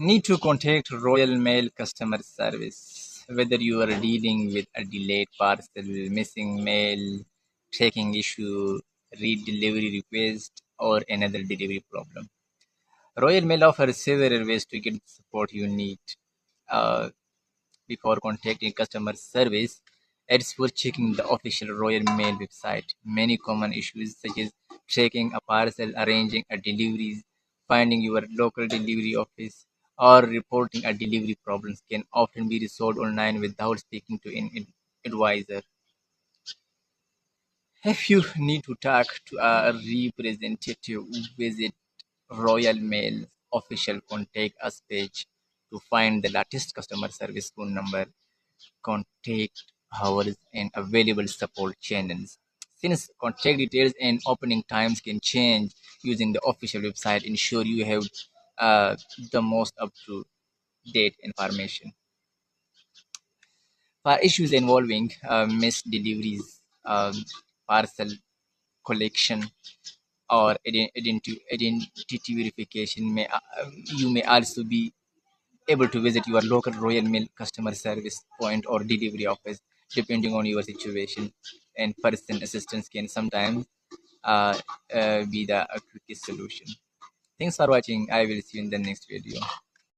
Need to contact Royal Mail customer service. Whether you are dealing with a delayed parcel, missing mail, tracking issue, re-delivery request, or another delivery problem. Royal Mail offers several ways to get the support you need. Uh, Before contacting customer service, it's worth checking the official Royal Mail website. Many common issues such as tracking a parcel, arranging a delivery, finding your local delivery office, or reporting a delivery problems can often be resolved online without speaking to an advisor. If you need to talk to a representative, visit Royal Mail's official contact us page to find the latest customer service phone number, contact hours, and available support channels. Since contact details and opening times can change using the official website, ensure you have the most up to date information. For issues involving missed deliveries, parcel collection, or identity verification, you may also be able to visit your local Royal Mail customer service point or delivery office, depending on your situation. And person assistance can sometimes uh, be the quickest solution. Thanks for watching. I will see you in the next video.